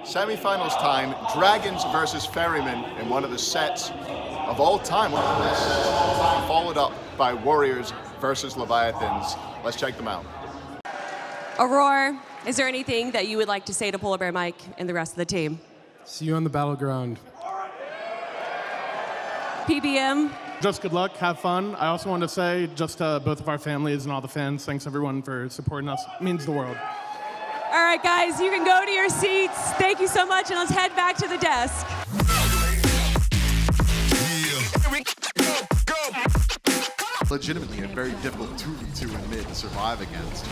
Semi-finals time, Dragons versus Ferrymen in one of the sets of all time. Followed up by Warriors versus Leviathans. Let's check them out. Aurora, is there anything that you would like to say to Polar Bear Mike and the rest of the team? See you on the battleground. PBM? Just good luck, have fun. I also want to say, just to both of our families and all the fans, thanks everyone for supporting us. It means the world. All right, guys, you can go to your seats. Thank you so much, and let's head back to the desk. Legitimately a very difficult 2v2 in mid to survive against.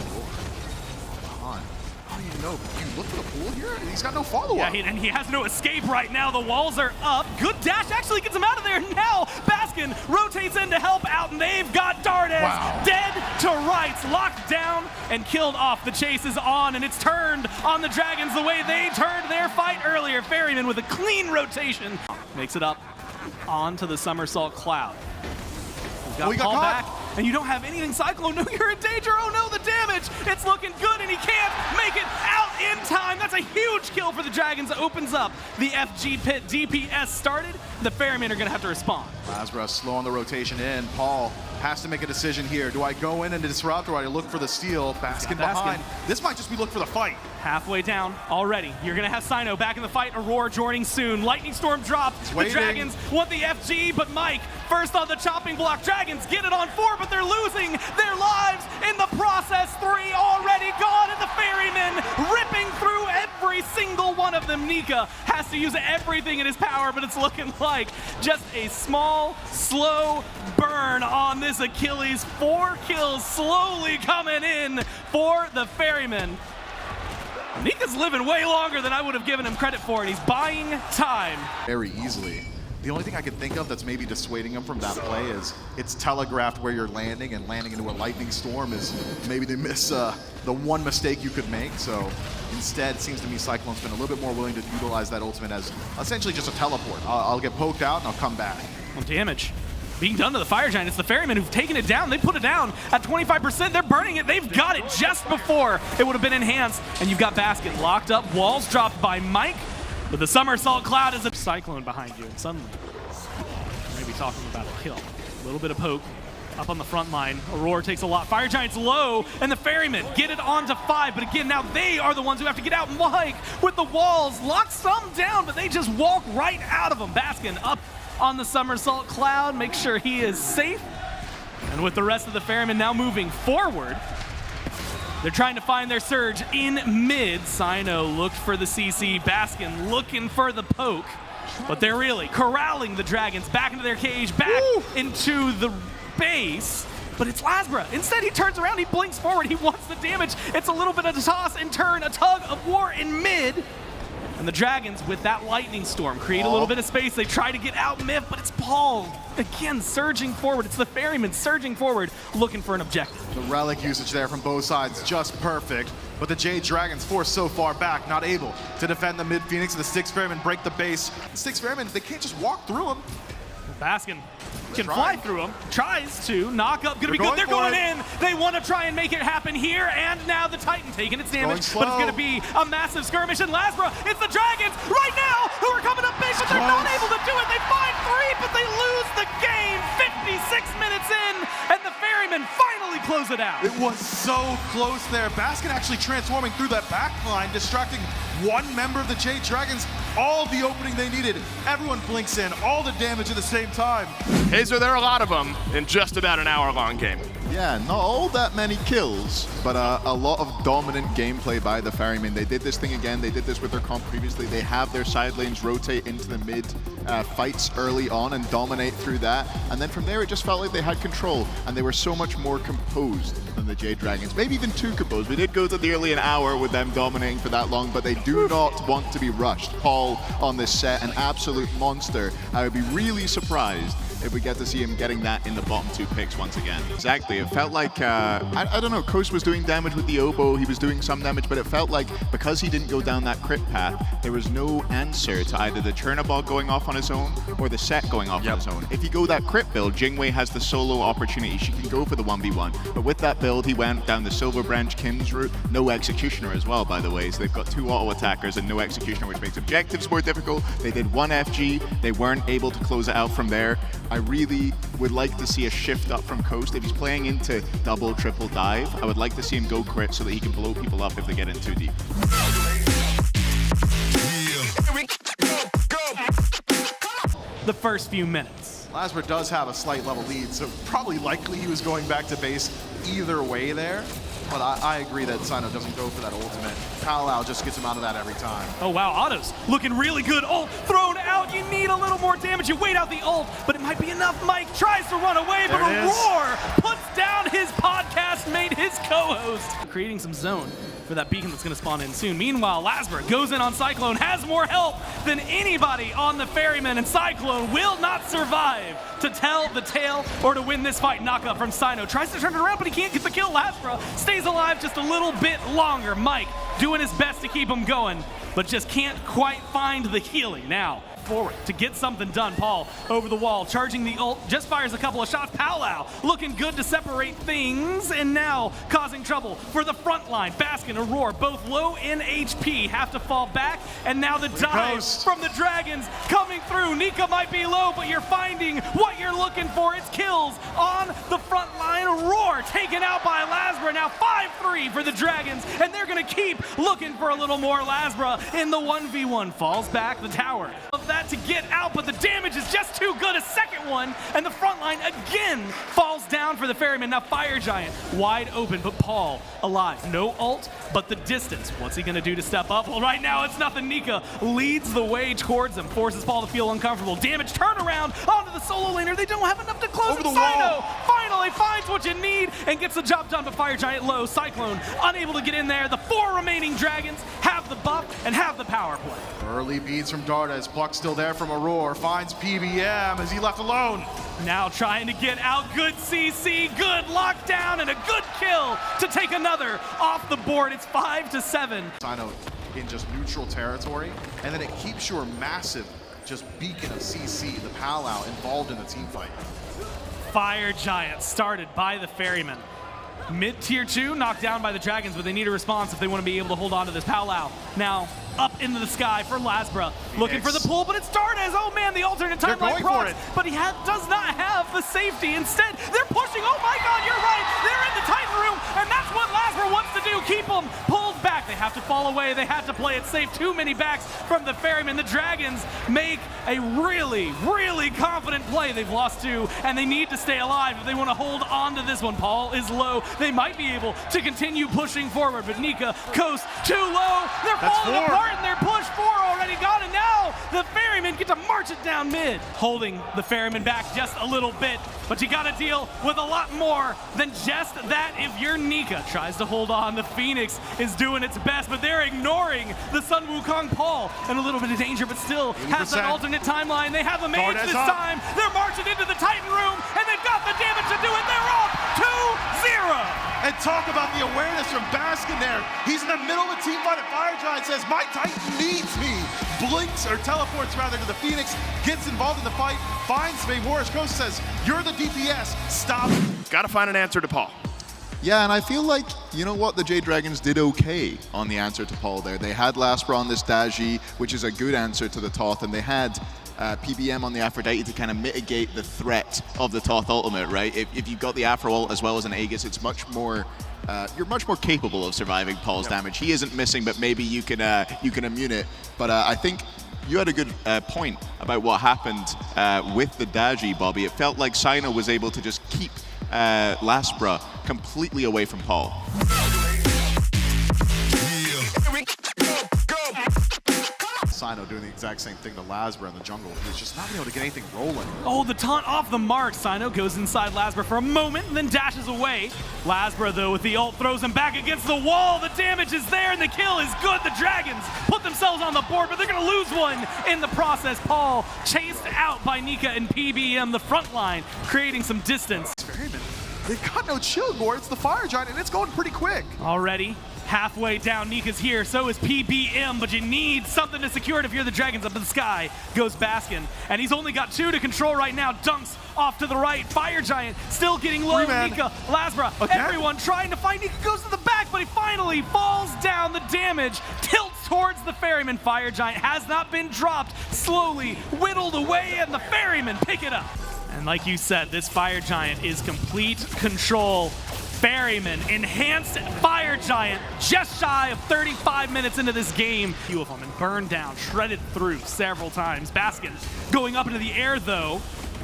How do you know? Do you look for the pool here? He's got no follow-up. Yeah, and he has no escape right now. The walls are up. Good dash actually gets him out of there. Now Baskin rotates in to help out, and they've got Dardes dead to rights, locked down and killed off. The chase is on, and it's turned on the Dragons the way they turned their fight earlier. Ferryman with a clean rotation makes it up onto the somersault cloud. He got Paul back, and you don't have anything Cyclone. No, you're in danger. Oh no, the damage. It's looking good, and he can't make it out in time. That's a huge kill for the Dragons. Opens up the FG pit. DPS started. The Ferrymen are going to have to respond. Lazarus slow on the rotation in. Paul has to make a decision here. Do I go in and disrupt, or do I look for the steal? Baskin behind. This might just be look for the fight. Halfway down already. You're going to have Sino back in the fight. Aurora joining soon. Lightning Storm dropped. The Dragons want the FG, but Mike first on the chopping block. Dragons get it on 4, but they're losing their lives in the process. 3 already gone, and the Ferrymen ripping through every single one of them. Nika has to use everything in his power, but it's looking like just a small, slow burn on this Achilles. 4 kills slowly coming in for the Ferrymen. Nika's living way longer than I would have given him credit for, and he's buying time. Very easily. The only thing I can think of that's maybe dissuading him from that play is it's telegraphed where you're landing, and landing into a lightning storm is maybe they miss the one mistake you could make. So instead, it seems to me Cyclone's been a little bit more willing to utilize that ultimate as essentially just a teleport. I'll get poked out and I'll come back. Well, damage being done to the Fire Giant. It's the Ferrymen who've taken it down. They put it down at 25%. They're burning it. They've got it just before it would have been enhanced. And you've got Basket locked up. Walls dropped by Mike. But the somersault cloud is a Cyclone behind you. And suddenly, we're maybe talking about a kill. A little bit of poke up on the front line. Aurora takes a lot. Fire Giant's low, and the Ferrymen get it on to 5. But again, now they are the ones who have to get out. Mike with the walls locks some down, but they just walk right out of them. Baskin up on the somersault cloud, make sure he is safe. And with the rest of the Ferrymen now moving forward, they're trying to find their surge in mid. Sino looked for the CC, Baskin looking for the poke, but they're really corralling the Dragons back into their cage, back into the base. But it's Lasbra. Instead, he turns around, he blinks forward, he wants the damage. It's a little bit of a toss and turn, a tug of war in mid. And the Dragons, with that lightning storm, create a little bit of space. They try to get out Myth, but it's Paul, again, surging forward. It's the Ferrymen surging forward, looking for an objective. The relic usage there from both sides, just perfect. But the Jade Dragons forced so far back, not able to defend the mid Phoenix, and the Styx Ferrymen break the base. The Styx Ferrymen, they can't just walk through them. Baskin can fly through him, tries to knock up, gonna be good, they're going in. They want to try and make it happen here, and now the Titan taking its damage, but it's gonna be a massive skirmish, and Lasbra, it's the Dragons right now who are coming up base, but they're not able to do it. They find 3, but they lose the game. 56 minutes in, and the Ferrymen finally close it out. It was so close there. Baskin actually transforming through that back line, distracting one member of the Jade Dragons, all the opening they needed. Everyone blinks in, all the damage at the same time. Hey, so there are a lot of them in just about an hour-long game. Yeah, not all that many kills, but a lot of dominant gameplay by the Ferrymen. They did this thing again. They did this with their comp previously. They have their side lanes rotate into the mid fights early on and dominate through that. And then from there, it just felt like they had control, and they were so much more composed than the Jade Dragons. Maybe even too composed. We did go to nearly an hour with them dominating for that long, but they do not want to be rushed. Paul on this set, an absolute monster. I would be really surprised if we get to see him getting that in the bottom 2 picks once again. Exactly. It felt like, I don't know, Coast was doing damage with the oboe, he was doing some damage, but it felt like because he didn't go down that crit path, there was no answer to either the Chernobog going off on his own or the set going off on his own. If you go that crit build, Jingwei has the solo opportunity. She can go for the 1v1, but with that build, he went down the Silver Branch Kim's route. No Executioner as well, by the way, so they've got 2 auto attackers and no Executioner, which makes objectives more difficult. They did 1 FG, they weren't able to close it out from there. I really would like to see a shift up from Coast. If he's playing into double, triple dive, I would like to see him go crit so that he can blow people up if they get in too deep. The first few minutes. Lasper does have a slight level lead, so probably likely he was going back to base either way there. But I agree that Sino doesn't go for that ultimate. Palau just gets him out of that every time. Oh wow, Otto's looking really good. Ult thrown out. You need a little more damage. You wait out the ult, but it might be enough. Mike tries to run away, but Aurora puts down his podcast mate, his co-host. Creating some zone for that beacon that's going to spawn in soon. Meanwhile, Lasper goes in on Cyclone, has more help than anybody on the Ferrymen, and Cyclone will not survive to tell the tale or to win this fight. Knockup from Sino. Tries to turn it around, but he can't get the kill. Lasper stays alive just a little bit longer. Mike doing his best to keep him going, but just can't quite find the healing. Now, forward to get something done. Paul over the wall, charging the ult, just fires a couple of shots. Palau looking good to separate things, and now causing trouble for the front line. Baskin, Aurora, both low in HP, have to fall back, and now the dive from the Dragons coming through. Nika might be low, but you're finding what you're looking for. It's kills on the front line. Aurora taken out by Lasbra. Now 5-3 for the Dragons, and they're going to keep looking for a little more. Lasbra in the 1v1 falls back the tower of that to get out, but the damage is just too good. A second one, and the front line again falls down for the Ferryman. Now Fire Giant wide open, but Paul alive. No ult, but the distance. What's he gonna do to step up? Well, right now it's nothing. Nika leads the way towards him, forces Paul to feel uncomfortable. Damage turnaround onto the solo laner. They don't have enough to close it. Sino finally finds what you need and gets the job done, but Fire Giant low. Cyclone unable to get in there. The 4 remaining Dragons have the buff and have the power play. Early beads from Dardas. Pluck still there from Aurora. Finds PBM as he left alone. Now trying to get out. Good CC, good lockdown, and a good kill to take another off the board. It's 5-7. Sino in just neutral territory, and then it keeps your massive just beacon of CC, the Palau, involved in the team fight. Fire Giant started by the Ferrymen. Mid-tier 2 knocked down by the Dragons, but they need a response if they want to be able to hold on to this. Palau now up into the sky for Lasbra, looking for the pull, but it's Dardas. Oh man, the alternate timeline procs, but he does not have the safety. Instead, they're pushing. Oh my God, you're right. They're in the Titan room, and that's what Lasbra wants to do. Keep them pulled back. They have to fall away. They have to play it safe. Too many backs from the Ferrymen. The Dragons make a really, really confident play. They've lost 2, and they need to stay alive if they want to hold on to this one. Paul is low. They might be able to continue pushing forward, but Nika coast too low. They're falling apart. And their push 4 already gone, and now the Ferrymen get to march it down mid. Holding the Ferrymen back just a little bit, but you gotta deal with a lot more than just that if you're Nika. Tries to hold on, the Phoenix is doing its best, but they're ignoring the Sun Wukong. Paul in a little bit of danger, but still has that alternate timeline. They have a mage this time. They're marching into the Titan room, and they've got the damage to do it. They're up 2-0. And talk about the awareness from Baskin there. He's in the middle of the team fight, and Fire Giant says, my Titan needs me. Blinks, or teleports rather, to the Phoenix, gets involved in the fight, finds Mayorish. Coast says, you're the DPS, stop. Got to find an answer to Paul. Yeah, and I feel like, you know what, the Jade Dragons did okay on the answer to Paul there. They had Lasper on this Daji, which is a good answer to the Toth, and they had PBM on the Aphrodite to kind of mitigate the threat of the Toth ultimate, right? If you've got the Afro ult as well as an Aegis, it's much more, you're much more capable of surviving Paul's damage. He isn't missing, but maybe you can immune it. But I think you had a good point about what happened with the Daji, Bobby. It felt like Sino was able to just keep Lasbra completely away from Paul. Sino Sino doing the exact same thing to Lasbra in the jungle. He's just not being able to get anything rolling. Oh, the taunt off the mark. Sino goes inside Lasbra for a moment and then dashes away. Lasbra, though, with the ult, throws him back against the wall. The damage is there and the kill is good. The Dragons put themselves on the board, but they're going to lose one in the process. Paul chased out by Nika and PBM, the front line, creating some distance. Ferrymen, they've got no shield more. It's the Fire Giant, and it's going pretty quick. Already halfway down, Nika's here, so is PBM, but you need something to secure it if you're the Dragons. Up in the sky goes Baskin, and he's only got 2 to control right now. Dunks off to the right, Fire Giant still getting low. Nika, Lasbra, everyone trying to find Nika, goes to the back, but he finally falls down. The damage tilts towards the Ferryman. Fire Giant has not been dropped, slowly whittled away, and the Ferrymen pick it up. And like you said, this Fire Giant is complete control. Ferryman, enhanced Fire Giant, just shy of 35 minutes into this game. A few of them and burned down, shredded through several times. Baskin going up into the air though.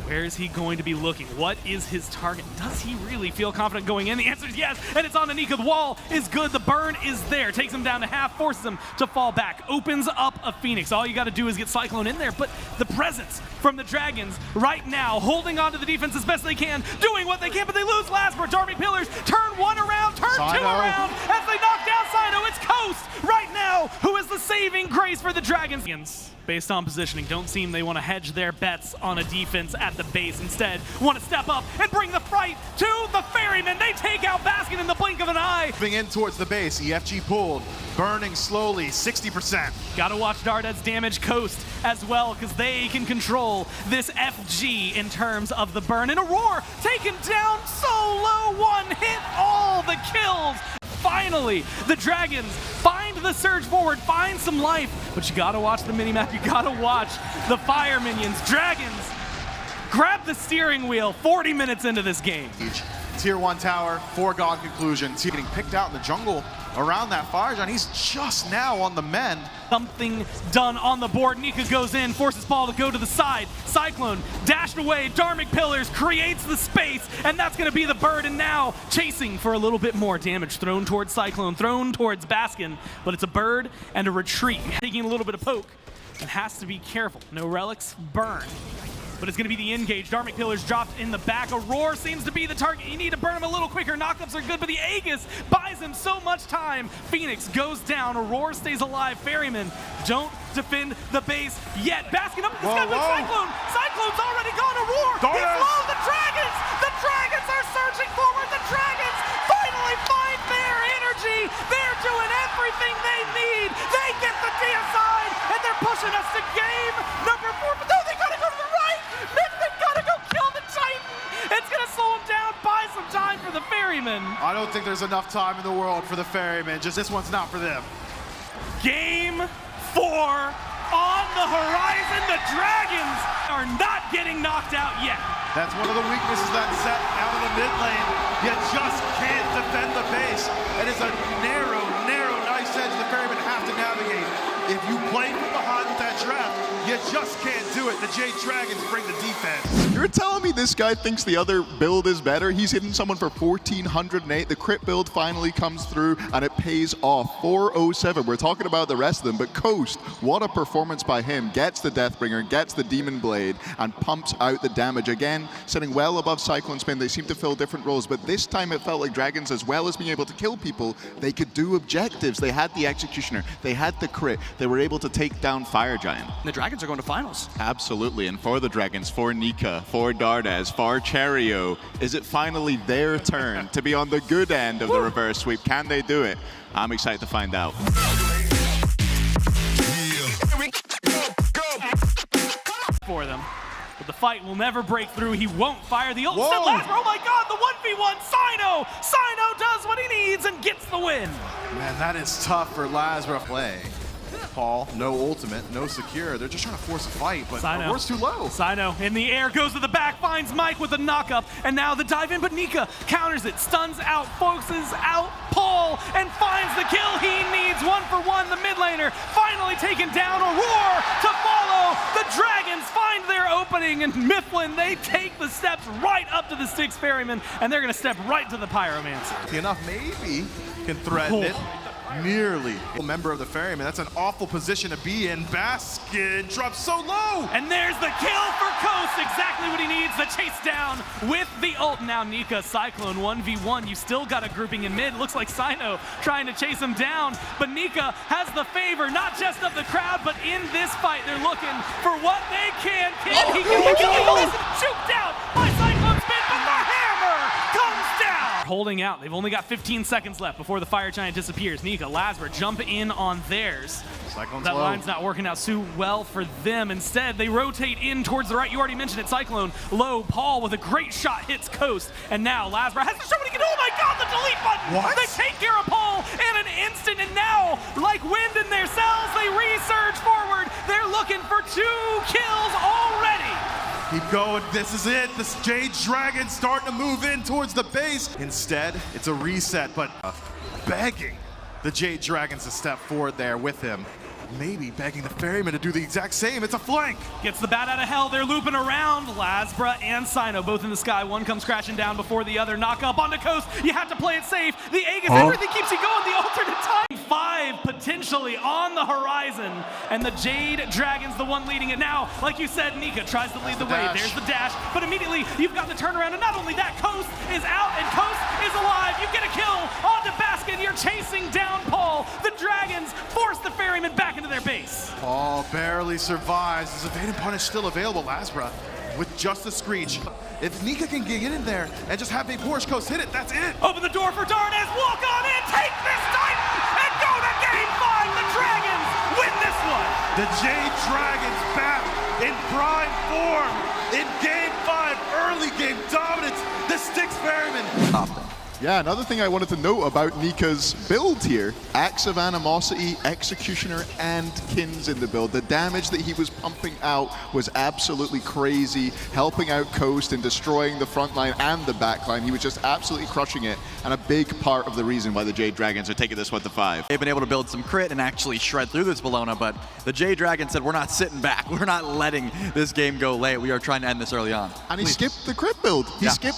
Where is he going to be looking? What is his target? Does he really feel confident going in? The answer is yes, and it's on the Nika. The wall is good. The burn is there. Takes him down to half, forces him to fall back. Opens up a Phoenix. All you got to do is get Cyclone in there, but the presence from the Dragons right now, holding on to the defense as best they can, doing what they can, but they lose Lasbra. Darby Pillars turn 1 around, turn 2 around, as they knock down Sino. It's Coast right now, who is the saving grace for the Dragons. Based on positioning, don't seem they want to hedge their bets on a defense at the base. Instead, want to step up and bring the fight to the Ferrymen. They take out Baskin in the blink of an eye. Moving in towards the base, EFG pulled, burning slowly, 60%. Gotta watch Darded's damage Coast as well, because they can control this FG in terms of the burn. And Aurora taken down so low, 1 hit, all the kills. Finally, the Dragons find the surge forward, find some life, but you gotta watch the minimap, you gotta watch the Fire Minions. Dragons grab the steering wheel 40 minutes into this game. Tier 1 tower, foregone conclusion. Getting picked out in the jungle around that Fire Giant. He's just now on the mend. Something done on the board. Nika goes in, forces Paul to go to the side. Cyclone dashed away. Dharmic Pillars creates the space, and that's going to be the bird. And now chasing for a little bit more damage. Thrown towards Cyclone, thrown towards Baskin, but it's a bird and a retreat. Taking a little bit of poke and has to be careful. No relics, burn. But it's going to be the engage. Dharmic Pillars dropped in the back. Aurora seems to be the target. You need to burn him a little quicker. Knockups are good, but the Aegis buys him so much time. Phoenix goes down. Aurora stays alive. Ferrymen don't defend the base yet. Baskin up in the sky with Cyclone. Cyclone's already gone. Aurora is low. The Dragons! The Dragons are surging forward. The Dragons finally find their energy. They're doing everything they need. They get the DSI, and they're pushing us to game number 4. But no, they gotta go to the right. They gotta go kill the Titan. It's gonna slow them down, buy some time for the Ferrymen. I don't think there's enough time in the world for the Ferrymen. Just this one's not for them. Game 4 on the horizon. The Dragons are not getting knocked out yet. That's one of the weaknesses that's set out of the mid lane. You just can't defend the base. It is a narrow, nice edge the Ferrymen have to navigate. If you play from behind with that draft, you just can't do it. The Jade Dragons bring the defense. You're telling me this guy thinks the other build is better? He's hitting someone for 1,408. The crit build finally comes through, and it pays off. 407. We're talking about the rest of them, but Coast, what a performance by him. Gets the Deathbringer, gets the Demon Blade, and pumps out the damage. Again, sitting well above Cyclone Spin. They seem to fill different roles, but this time it felt like Dragons, as well as being able to kill people, they could do objectives. They had the Executioner, they had the crit, they were able to take down Fire Giant. The Dragons are going to finals. Absolutely, and for the Dragons, for Nika, for Dardez, for Cherio, is it finally their turn to be on the good end of the reverse sweep? Can they do it? I'm excited to find out. For them. But the fight will never break through. He won't fire the ult. Oh my god, the 1v1 Sino! Sino does what he needs and gets the win. Man, that is tough for Lasbra play. Paul, no ultimate, no secure. They're just trying to force a fight, but Aurora's too low. Sino in the air, goes to the back, finds Mike with a knockup, and now the dive in, but Nika counters it, stuns out, focuses out Paul, and finds the kill he needs. 1-for-1, the mid laner finally taken down. Aurora to follow. The Dragons find their opening, and Mifflin, they take the steps right up to the Styx Ferryman, and they're gonna step right to the Pyromancer. Enough maybe can threaten it. nearly a member of the Ferrymen. That's an awful position to be in. Basket drops so low. And there's the kill for Coast, exactly what he needs. The chase down with the ult. Now Nika, Cyclone 1v1. You still got a grouping in mid. Looks like Sino trying to chase him down, but Nika has the favor, not just of the crowd, but in this fight. They're looking for what they can. Can he get the kill? He gets juked out by Cyclone Spin, but the hammer comes down. Holding out. They've only got 15 seconds left before the Fire Giant disappears. Nika, Lasber jump in on theirs. Cyclone's That low. line's not working out too well for them. Instead, they rotate in towards the right. You already mentioned it, Cyclone. Low, Paul with a great shot hits Coast. And now Lasber has to show what he can do. Oh my God, the delete button! What? They take care of Paul in an instant, and now, like wind in their sails, they resurge forward. They're looking for 2 kills already. Keep going, this is it. This Jade Dragon starting to move in towards the base. Instead, it's a reset, but begging the Jade Dragons to step forward there with him. Maybe begging the Ferrymen to do the exact same. It's a flank. Gets the bat out of hell. They're looping around. Lasbra and Sino both in the sky. One comes crashing down before the other. Knock up onto Coast. You have to play it safe. The Aegis, everything keeps you going. The alternate time. 5 potentially on the horizon. And the Jade Dragon's the one leading it now. Like you said, Nika tries to lead the way. There's the dash. But immediately you've got the turnaround. And not only that, Coast is out and Coast is alive. You get a kill onto Basket. You're chasing down Paul. The Dragons force the Ferrymen back into their base. Paul barely survives. Is evade and punish still available? Lasbra with just a screech. If Nika can get in there and just have a Porsche Coast hit it, that's it. Open the door for Darnez. Walk on in. Take this Titan and go to Game 5. The Dragons win this one. The Jade Dragons back in prime form in Game 5. Early game dominance. The Styx Ferrymen. Yeah, another thing I wanted to note about Nika's build here, Acts of Animosity, Executioner, and Kins in the build. The damage that he was pumping out was absolutely crazy, helping out Coast and destroying the front line and the back line. He was just absolutely crushing it, and a big part of the reason why the Jade Dragons are taking this one to 5. They've been able to build some crit and actually shred through this Bologna, but the Jade Dragon said, we're not sitting back. We're not letting this game go late. We are trying to end this early on. And he skipped the crit build.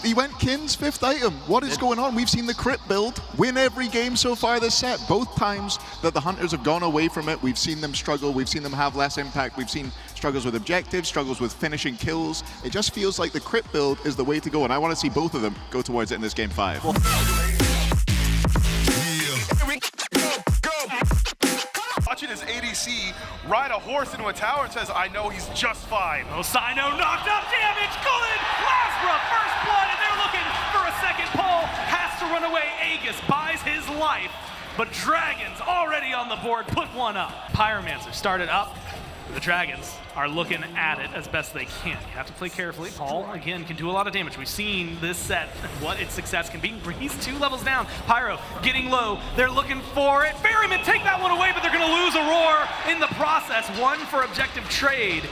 He went Kins 5th item. What is going on? We've seen the crit build win every game so far this set. Both times that the Hunters have gone away from it, we've seen them struggle. We've seen them have less impact. We've seen struggles with objectives, struggles with finishing kills. It just feels like the crit build is the way to go, and I want to see both of them go towards it in this Game 5. Watching his ADC ride a horse into a tower and says, I know he's just fine. Oh, Sino knocked up damage. Good. Lasbra, first blood, and they're looking for a second. Paul has to run away. Aegis buys his life, but Dragons already on the board. Put one up. Pyromancer started up. The Dragons are looking at it as best they can. You have to play carefully. Paul, again, can do a lot of damage. We've seen this set, what its success can be. He's 2 levels down. Pyro getting low. They're looking for it. Ferrymen take that one away, but they're going to lose Aurora in the process. 1 for objective trade.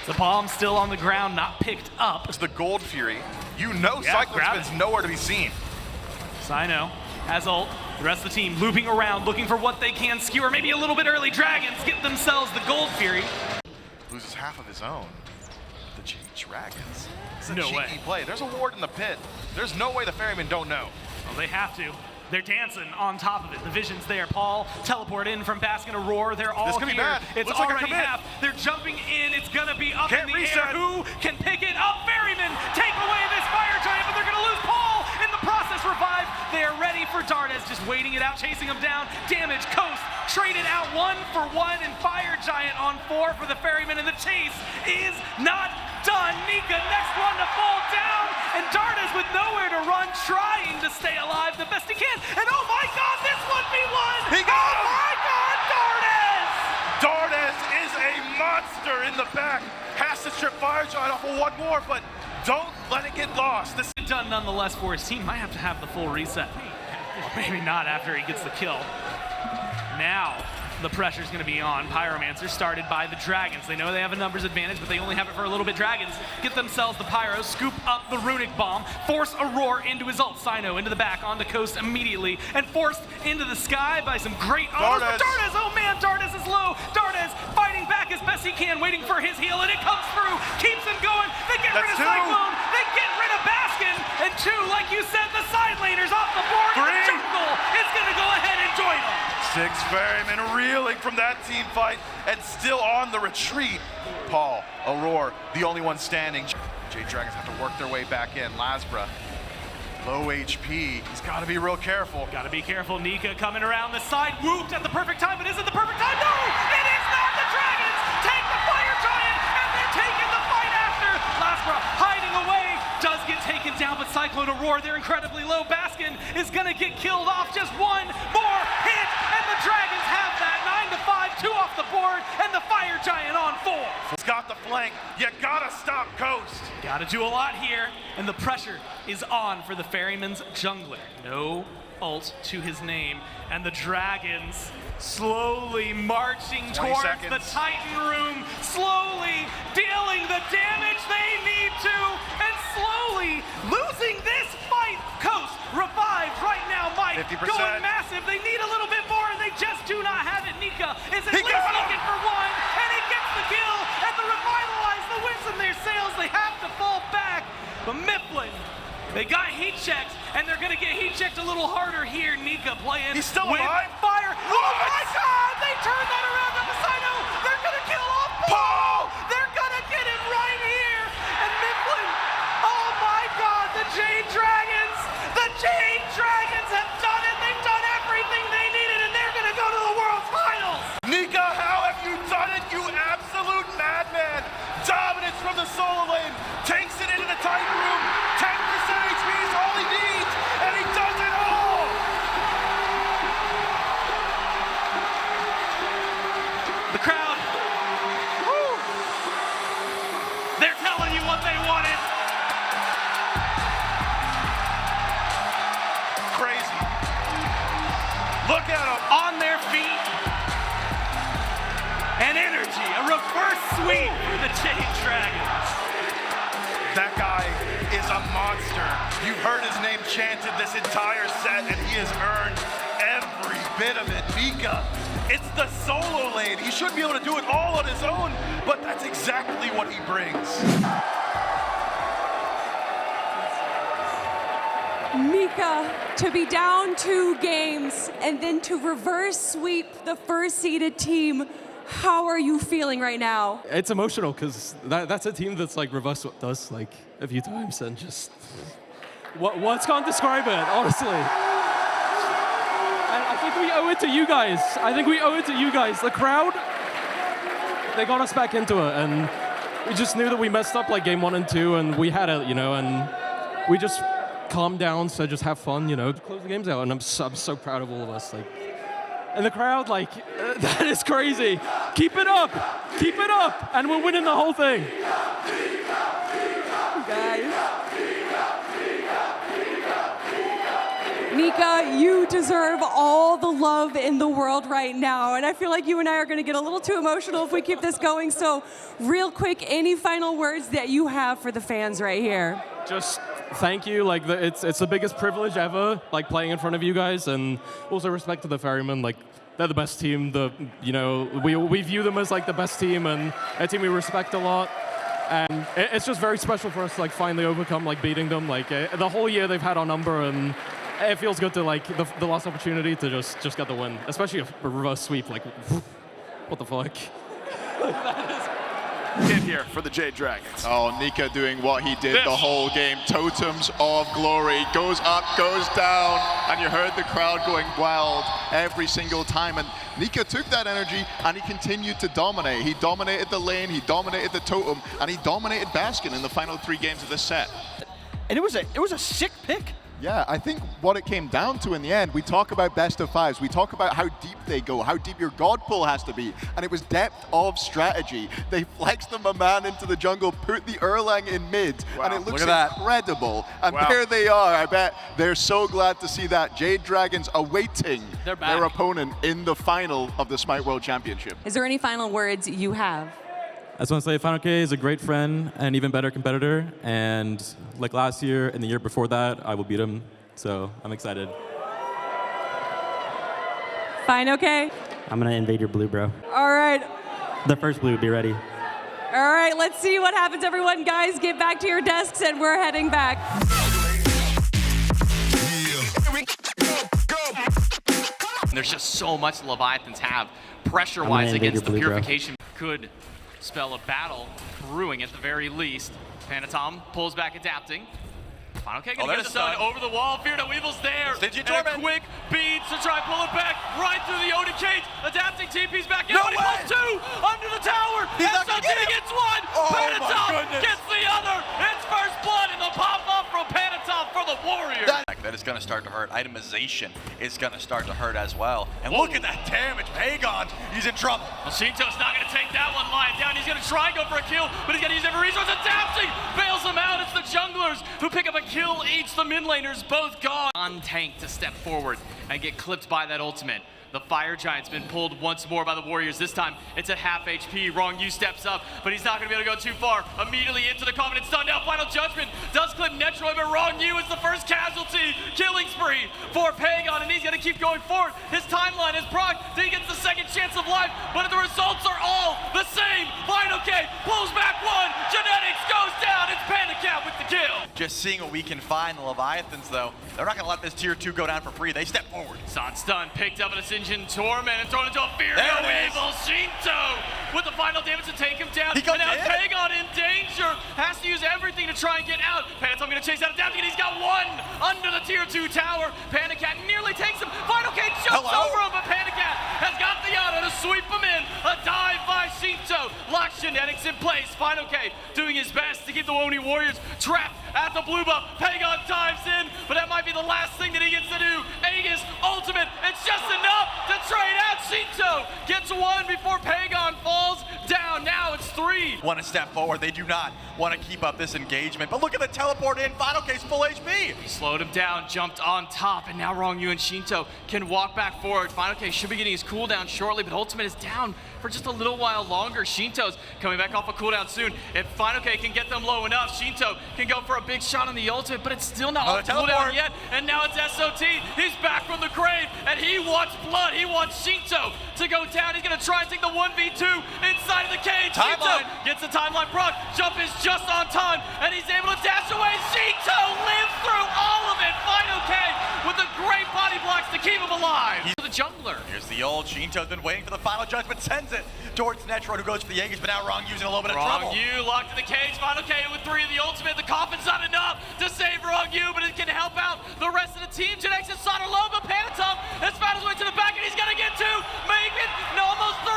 The bomb still on the ground, not picked up. It's the Gold Fury. You know Cyclone Spin's nowhere to be seen. Sino has ult. The rest of the team looping around, looking for what they can skewer. Maybe a little bit early. Dragons get themselves the Gold Fury. Loses half of his own. The Jade Dragons. It's a No cheeky way. play. There's a ward in the pit. There's no way the Ferrymen don't know. Well, they have to. They're dancing on top of it. The vision's there. Paul teleport in from Baskin Aurora. They're all This could be here. bad. It's Looks like a already commit. half. They're jumping in. It's gonna be up Can't in the reset. air. Who can pick it up? Ferrymen take away this Fire Giant, but they're gonna lose Paul in the process. Revive. They're ready for Darnez, just waiting it out, chasing him down. Damage. Coast traded out 1 for 1, and Fire Giant on 4 for the Ferrymen, and the chase is not done. Nika, next one to fall down, and Darnez with nowhere to run, trying to stay alive the best he can. And oh my God, this 1v1! He got him! my God, Darnez! Darnez is a monster in the back. Has to strip Fire Giant off of 1 more, but don't let it get lost. This It's done nonetheless for his team. Might have to have the full reset. Or maybe not after he gets the kill. Now, the pressure's going to be on. Pyromancer started by the Dragons. They know they have a numbers advantage, but they only have it for a little bit. Dragons get themselves the Pyro, scoop up the Runic Bomb, force Aurora into his ult. Sino into the back, onto Coast immediately, and forced into the sky by some great autos. Darnez. Darnez, oh man, Darnez is low. Darnez fighting back as best he can, waiting for his heal, and it comes through. Keeps him going. They get rid of That's 2. Cyclone. They get rid of Baskin. And 2, like you said, the side laners off the board. 3. The jungle is going to go ahead and join them. 6 Ferrymen reeling from that team fight and still on the retreat. Paul, Aurora, the only one standing. Jade Dragons have to work their way back in. Lasbra, low HP. He's got to be real careful. Got to be careful. Nika coming around the side. Whooped at the perfect time, but is it the perfect time? No! It is not! The Dragons take the Fire Giant, and they're taking the fight after. Lasbra hiding away. Does get taken down, but Cyclone Aurora, they're incredibly low. Baskin is going to get killed off. Just one more hit, and the Dragons have that. 9-5, 2 off the board, and the Fire Giant on 4. He's got the flank. You got to stop Ghost. Got to do a lot here, and the pressure is on for the Ferryman's jungler. No ult to his name, and the Dragons slowly marching towards the Titan room, slowly dealing the damage they need to, and slowly losing this fight. Coast revived right now. Mike 50%. Going massive. They need a little bit more, and they just do not have it. Nika is at least looking for one, and he gets the kill, and the Revitalize, the winds in their sails. They have to fall back, but Mifflin, they got heat checked, and they're going to get heat checked a little harder here. Nika playing He's still with alive? fire. Oh my God! They turned that around to the side. They're going to kill off Paul. They're going to get him right here. And Mifflin, oh my God, the Jade Dragons have done it. They've done everything they needed, and they're going to go to the World Finals. Nika, how have you done it, you absolute madman? Dominance from the solo lane. Takes it into the Titan room. 10% HP is all he needs, and he does it all. The crowd, woo, they're telling you what they wanted. Crazy. Look at him. On their feet. And energy, a reverse sweep for the Jade Dragons. That guy is a monster. You've heard his name chanted this entire set, and he has earned every bit of it. Nika, it's the solo lane. He should be able to do it all on his own, but that's exactly what he brings. Nika, to be down 2 games and then to reverse sweep the first seeded team, how are you feeling right now? It's emotional because that's a team that's like reverse swept us like a few times, and just what can't describe it, honestly. And I think we owe it to you guys. The crowd, they got us back into it, and we just knew that we messed up like game 1 and 2, and we had it, and we just calm down, so just have fun, close the games out, and I'm so proud of all of us. And the crowd, that is crazy. Keep it up, and we're winning the whole thing. Guys. Nika, you deserve all the love in the world right now, and I feel like you and I are going to get a little too emotional if we keep this going, so real quick, any final words that you have for the fans right here? Just thank you. It's the biggest privilege ever, playing in front of you guys, and also respect to the Ferrymen. They're the best team. We view them as the best team, and a team we respect a lot. And it's just very special for us to finally overcome beating them. The whole year they've had our number, and it feels good to the last opportunity to just get the win, especially a reverse sweep. What the fuck? Hit here for the Jade Dragons. Oh, Nika doing what he did the whole game. Totems of glory. Goes up, goes down, and you heard the crowd going wild every single time. And Nika took that energy and he continued to dominate. He dominated the lane, he dominated the totem, and he dominated Baskin in the final 3 games of this set. And it was a sick pick. Yeah, I think what it came down to in the end, we talk about best of 5s, we talk about how deep they go, how deep your god pull has to be, and it was depth of strategy. They flexed the man into the jungle, put the Erlang in mid, and it looks incredible. And there they are. I bet they're so glad to see that. Jade Dragons awaiting their opponent in the final of the SMITE World Championship. Is there any final words you have? I just want to say Final K is a great friend and even better competitor, and like last year and the year before that, I will beat him, so I'm excited. Fine, okay? I'm going to invade your blue, bro. All right. The first blue, be ready. All right, let's see what happens, everyone. Guys, get back to your desks, and we're heading back. There's just so much the Leviathans have pressure-wise against the Purification. Could spell a battle brewing at the very least. Panatom pulls back, adapting. Final K gonna get a stun over the wall. Fear No Evil's there. And a quick beat to try and pull it back right through the Odin cage. Adapting TP's back in. No way! He pulls 2 under the tower. SOT gets 1. Panatom gets the other. It's first blood in the pop-up from Panatom for the Warriors. That is going to start to hurt. Itemization is going to start to hurt as well. And look at that damage. Pagon, he's in trouble. Well, Shinto's not going to take that one lying down. He's going to try and go for a kill, but he's going to use every resource. Adapting bails him out. It's the junglers who pick up a kill each. The mid laners both gone. On tank to step forward and get clipped by that ultimate. The Fire Giant's been pulled once more by the Warriors. This time, it's at half HP. Wrong U steps up, but he's not going to be able to go too far. Immediately into the Covenant stun. Now Final Judgment does clip Netroid, but Wrong U is the first casualty. Killing spree for Pagon, and he's going to keep going forward. His timeline is proc. Then he gets the second chance of life, but the results are all the same. Final K pulls back 1. Genetics goes down. It's Panicat with the kill. Just seeing what we can find. The Leviathans, though, they're not going to let this tier 2 go down for free. They step forward. Son stun picked up at a Sinjin Torment and thrown into a Fear No Evil. Shinto with the final damage to take him down. And now Pagon in danger. Has to use everything to try and get out. Panatom going to chase out Adapting, and he's got 1 under the tier 2 tower. Panicat nearly takes him. Final K jumps over him, but Panicat has got the auto to sweep him in. A dive by Shinto. Locks Genetics in place. Final K doing his best to keep the Oni Warriors trapped at the blue buff. Pagon dives in, but that might be the last thing that he gets to do. Aegis ultimate. It's just enough to trade out. Shinto gets 1 before Pagon falls down. Now it's 3. Want to step forward. They do not want to keep up this engagement. But look at the teleport in. Final K's full HP. He slowed him down, jumped on top, and now Wrong U and Shinto can walk back forward. Final K should be getting his cooldown shortly, but ultimate is down for just a little while longer. Shinto's coming back off a cooldown soon. If Final K can get them low enough, Shinto can go for a big shot on the ultimate, but it's still not off cooldown yet. And now it's SOT. He's back from the grave, and he wants blood. He wants Shinto to go down. He's going to try and take the 1v2 inside of the cage. Shinto gets the timeline proc. Jump is just on time, and he's able to dash away. Shinto lives through all of it. Final K with the great body blocks to keep him alive. He's the jungler. Here's the old Shinto's been waiting for the Final Judgment. Sends it towards Netroid, who goes for the Aegis, but now Wrong U's in a little bit of trouble. Wrong U locked in the cage. Final K with 3 of the ultimate. The coffin's not enough to save Wrong U, but it can help out the rest of the team. Genetics and Son are low, but Panatom has found his way to the back, and he's going to get 2. Make it. No, almost 3.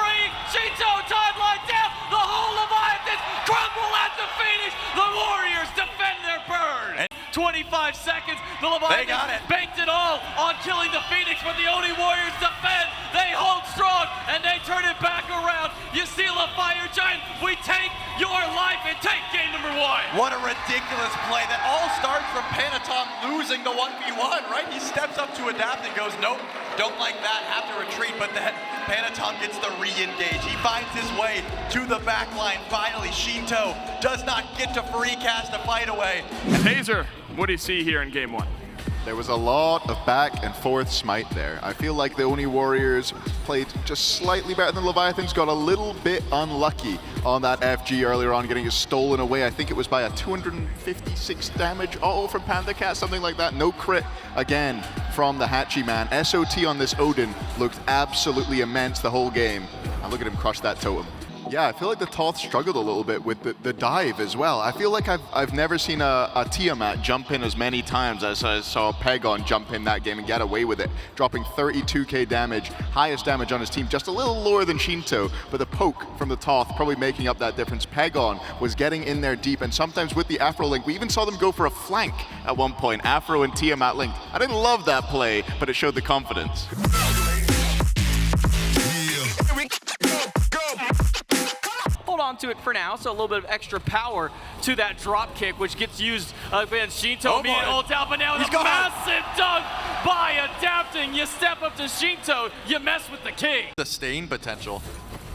Shinto timeline down. The whole Leviathans crumble at the finish. The Warriors defend their burn. 25 seconds. The Leviathans banked it all on killing the Phoenix, but the Oni Warriors defend. They hold strong, and they turn it back around. You steal a Fire Giant. We take your life and take game number 1. What a ridiculous play. That all starts from Panatom losing the 1v1, right? He steps up to adapt and goes, nope, don't like that, have to retreat, but then Panatom gets the re-engage. He finds his way to the back line. Finally, Shinto does not get to free cast a fight away. Taser, what do you see here in game 1? There was a lot of back and forth smite there. I feel like the Oni Warriors played just slightly better than Leviathans, got a little bit unlucky on that FG earlier on, getting it stolen away. I think it was by a 256 damage auto from Panacat, something like that. No crit again from the Hatchy man. SOT on this Odin looked absolutely immense the whole game. And look at him crush that totem. Yeah, I feel like the Toth struggled a little bit with the dive as well. I feel like I've never seen a Tiamat jump in as many times as I saw Pagon jump in that game and get away with it, dropping 32k damage, highest damage on his team, just a little lower than Shinto, but the poke from the Toth probably making up that difference. Pagon was getting in there deep, and sometimes with the Afro link, we even saw them go for a flank at one point, Afro and Tiamat linked. I didn't love that play, but it showed the confidence. Hold on to it for now, so a little bit of extra power to that drop kick, which gets used against Shinto. Ult out, but now with a massive dunk by Adapting. You step up to Shinto, you mess with the king. Sustain potential.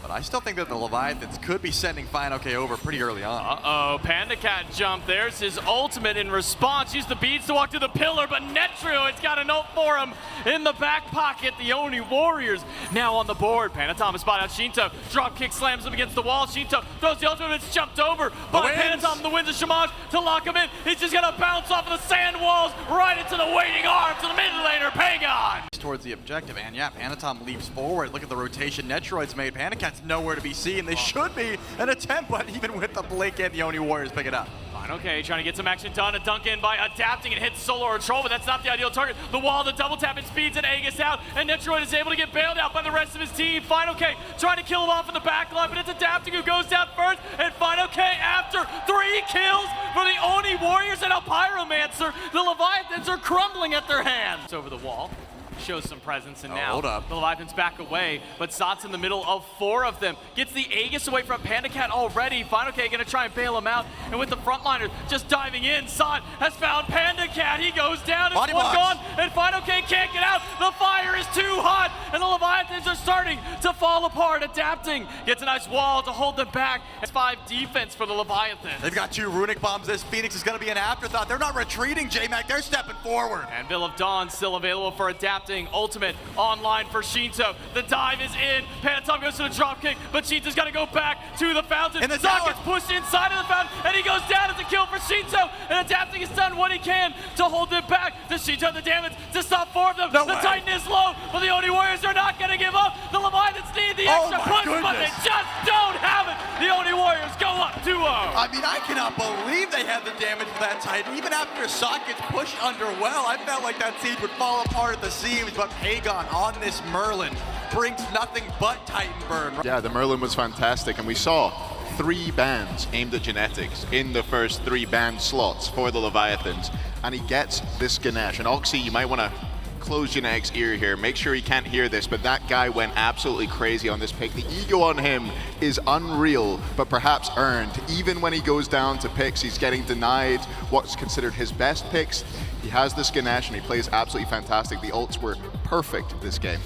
But I still think that the Leviathans could be sending Final K over pretty early on. Uh-oh, Panda Cat jump. There's his ultimate in response. Use the beads to walk to the pillar, but Netrio has got a note for him in the back pocket. The Oni Warriors now on the board. Panatom has spotted out Shinto. Drop kick slams him against the wall. Shinto throws the ultimate, it's jumped over by Panatom. The wins of Shamash to lock him in. He's just gonna bounce off of the sand walls right into the waiting arms of the mid laner, Pagon. Towards the objective, and yeah, Panatom leaps forward. Look at the rotation Netroid's made. Pandacat's nowhere to be seen. They should be an attempt, but even with the Blink and the Oni Warriors pick it up. Fine, okay, trying to get some action done. A dunk in by adapting and hits solo or troll, but that's not the ideal target. The wall, the double tap, and speeds and Aegis out, and Netroid is able to get bailed out by the rest of his team. Fine, okay, trying to kill him off in the back line, but it's adapting who goes down first, and Fine, okay, after 3 kills for the Oni Warriors and a Pyromancer, the Leviathans are crumbling at their hands. It's over the wall. Shows some presence, and now the Leviathans back away, but Sot's in the middle of 4 of them. Gets the Aegis away from Panda Cat already. Final K gonna try and bail him out, and with the frontliners just diving in, Sot has found Panda Cat. He goes down, it's one gone, and Final K can't get out. The fire is too hot, and the Leviathans are starting to fall apart. Adapting gets a nice wall to hold them back. It's 5 defense for the Leviathans. They've got 2 runic bombs. This Phoenix is gonna be an afterthought. They're not retreating, J-Mac, they're stepping forward. And Veil of Dawn still available for adapting. Ultimate online for Shinto. The dive is in. Panatom goes to the drop kick, but Shinto's got to go back to the fountain. And the Sot gets pushed inside of the fountain, and he goes down. It's a kill for Shinto. And adapting has done what he can to hold it back. Does Shinto the damage to stop 4 of them? The Titan is low, but the Oni Warriors are not going to give up. The Leviathans need the extra push, but they just don't have it. The Oni Warriors go up 2-0. I mean, I cannot believe they had the damage for that Titan. Even after Sot gets pushed underwell, I felt like that siege would fall apart at the seams, but Pagon on this Merlin brings nothing but Titan burn. Yeah, the Merlin was fantastic, and we saw 3 bans aimed at genetics in the first 3 ban slots for the Leviathans, and he gets this Ganesh. And Oxy, you might want to close Genetic's ear here, make sure he can't hear this, but that guy went absolutely crazy on this pick. The ego on him is unreal, but perhaps earned. Even when he goes down to picks, he's getting denied what's considered his best picks. He has this Ganesh, and he plays absolutely fantastic. The ults were perfect this game.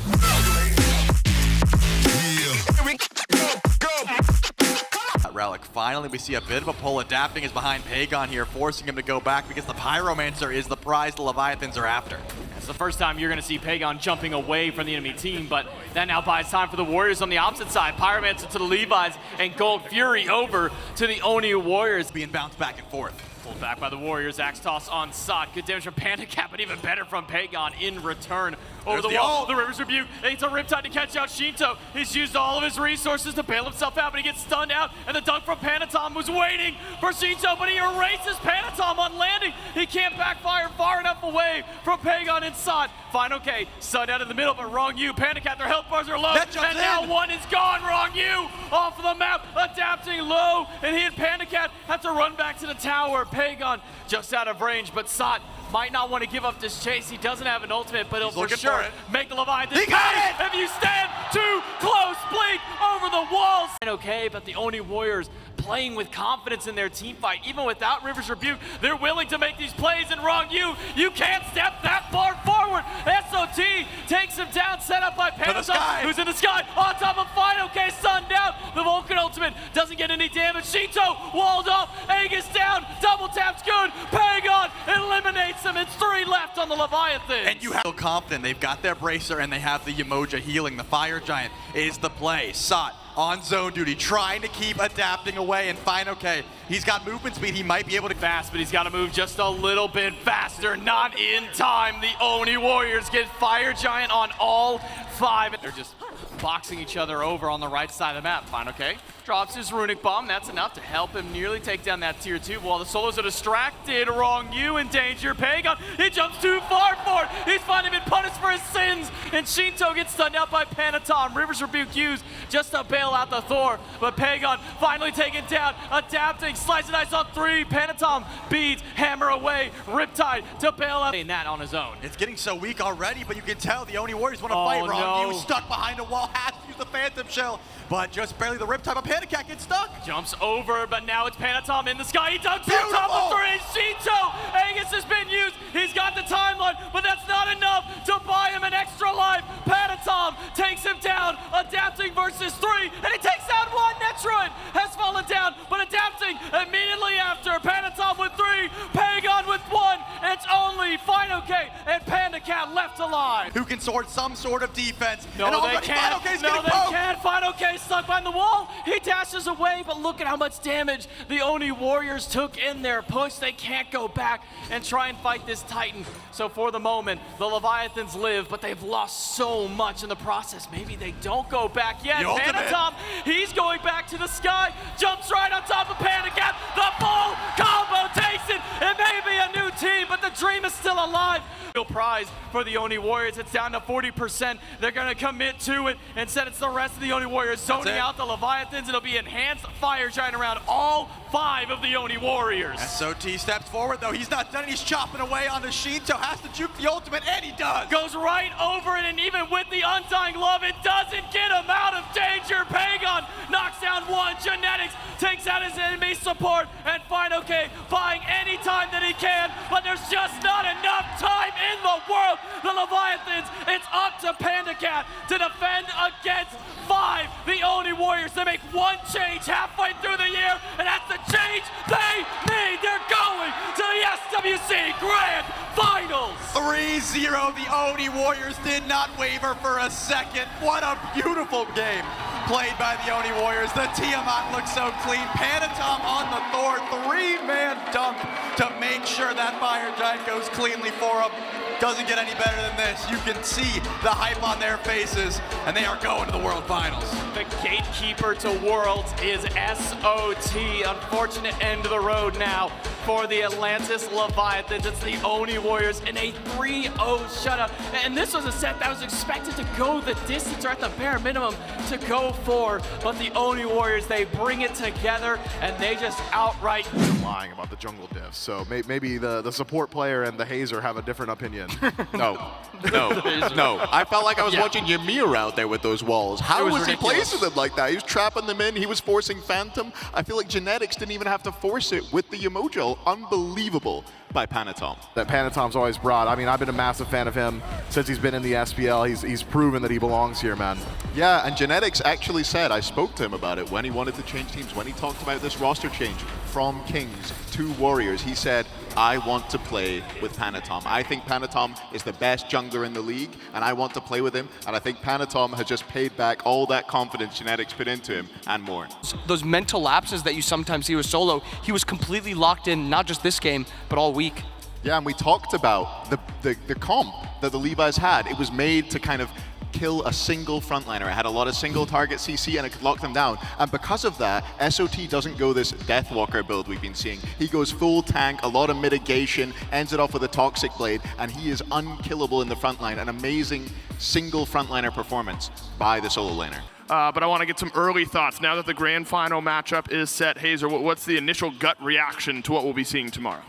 Relic. Finally, we see a bit of a pull. Adapting is behind Pagon here, forcing him to go back because the Pyromancer is the prize the Leviathans are after. It's the first time you're going to see Pagon jumping away from the enemy team, but that now buys time for the Warriors on the opposite side. Pyromancer to the Levi's, and Gold Fury over to the Oni Warriors. Being bounced back and forth. Pulled back by the Warriors. Axe toss on Sot. Good damage from Panda Cat, but even better from Pagon in return. Over the wall, the River's Rebuke. It's a Riptide to catch out Shinto. He's used all of his resources to bail himself out, but he gets stunned out. And the dunk from Panatom was waiting for Shinto, but he erases Panatom on landing. He can't backfire far enough away from Pagon and Sot. Fine, okay. Sun out in the middle, but wrong you. Panda Cat, their health bars are low. And now 1 is gone. Wrong you off of the map. Adapting low, and he and Panda Cat have to run back to the tower. Pagon just out of range, but Sot might not want to give up this chase. He doesn't have an ultimate, but he'll for sure make the Leviathan pay if you stand too close. Blink over the walls. Okay, but the Oni Warriors playing with confidence in their team fight. Even without River's Rebuke, they're willing to make these plays, and wrong you can't step that far forward. SOT takes him down, set up by Panatom, who's in the sky, on top of Fine, okay, sunned out. The Vulcan ultimate doesn't get any damage. Shinto walled off, Aegis down, double tap's good. Pagon eliminates him. It's 3 left on the Leviathan. And you have so confident. They've got their bracer, and they have the Yemoja healing. The Fire Giant is the play. Sot on zone duty, trying to keep adapting away, and Fine, okay. He's got movement speed. He might be able to fast, but he's got to move just a little bit faster. Not in time. The Oni Warriors get Fire Giant on all 5. They're just boxing each other over on the right side of the map. Fine, okay. Drops his runic bomb. That's enough to help him nearly take down that tier 2. While the solos are distracted, wrong you in danger. Pagon, he jumps too far for it. He's finally been punished for his sins. And Shinto gets stunned out by Panatom. River's Rebuke used just to bail out the Thor. But Pagon finally taken down. Adapting, slice and dice on 3. Panatom beats, hammer away. Riptide to bail out. And that on his own. It's getting so weak already, but you can tell the Oni Warriors want to fight. Wrong you stuck behind a wall, has to use the Phantom Shell, but just barely the Riptide. But Panda Cat gets stuck. Jumps over, but now it's Panatom in the sky. He dunks on top of 3. Shinto, Aegis has been used. He's got the timeline, but that's not enough to buy him an extra life. Panatom takes him down. Adapting versus 3, and he takes down 1. Netroid has fallen down, but adapting immediately after. Panatom with 3, Pagon with 1. It's only FinoK and Panda Cat left alive. Who can sort some sort of defense. No, and they can't. No, they can't. FinoK stuck behind the wall. He dashes away, but look at how much damage the Oni Warriors took in their push. They can't go back and try and fight this Titan. So for the moment, the Leviathans live, but they've lost so much in the process. Maybe they don't go back yet. Panatom, he's going back to the sky, jumps right on top of Panda Cat. The full combo takes it. It may be a new team, but the dream is still alive. Real prize for the Oni Warriors. It's down to 40%. They're going to commit to it. Instead, it's the rest of the Oni Warriors zoning out the Leviathans. It'll be enhanced fire giant around all 5 of the Oni Warriors. SOT steps forward, though. He's not done. He's chopping away on the Shinto. Has to juke the ultimate, and he does. Goes right over it, and even with the Undying Love, it doesn't get him out of danger. Pagon knocks down 1. Genetics takes out his enemy support, and FinoK buying any time that he can, but there's just not enough time in the world. The Leviathans, it's up to Panda Cat to defend against 5. The Oni Warriors, they make 1 change halfway through the year, and that's the change they need. They're going to the SWC Grand Finals. 3-0. The Oni Warriors did not waver for a second. What a beautiful game played by the Oni Warriors. The Tiamat looks so clean. Panatom on the Thor, 3-man dunk to make sure that fire giant goes cleanly for him. Doesn't get any better than this. You can see the hype on their faces, and they are going to the World Finals. The gatekeeper to Worlds is SOT. Unfortunate end of the road now for the Atlantis Leviathans. It's the Oni Warriors in a 3-0 shutout. And this was a set that was expected to go the distance, or at the bare minimum to go 4. But the Oni Warriors, they bring it together, and they just outright lying about the jungle diff. So maybe the support player and the Hazer have a different opinion. No. I felt like I was watching Ymir out there with those walls. How was he placing them like that? He was trapping them in. He was forcing Phantom. I feel like Genetics didn't even have to force it with the Emojo. Unbelievable by Panatom. That Panatom's always brought. I mean, I've been a massive fan of him since he's been in the SPL. He's proven that he belongs here, man. Yeah, and Genetics actually said, I spoke to him about it when he wanted to change teams, when he talked about this roster change from Kings to Warriors. He said, I want to play with Panatom. I think Panatom is the best jungler in the league, and I want to play with him. And I think Panatom has just paid back all that confidence Genetics put into him and more. Those mental lapses that you sometimes see with Solo, he was completely locked in, not just this game, but all week. Yeah, and we talked about the comp that the Levi's had. It was made to kind of kill a single frontliner. It had a lot of single target CC and it could lock them down. And because of that, SOT doesn't go this Deathwalker build we've been seeing. He goes full tank, a lot of mitigation, ends it off with a Toxic Blade, and he is unkillable in the frontline. An amazing single frontliner performance by the solo laner. But I want to get some early thoughts. Now that the grand final matchup is set, Hazer, what's the initial gut reaction to what we'll be seeing tomorrow?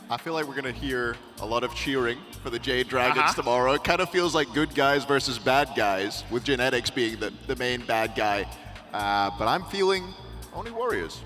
I feel like we're going to hear a lot of cheering for the Jade Dragons tomorrow. It kind of feels like good guys versus bad guys, with Genetics being the main bad guy. But I'm feeling Oni Warriors.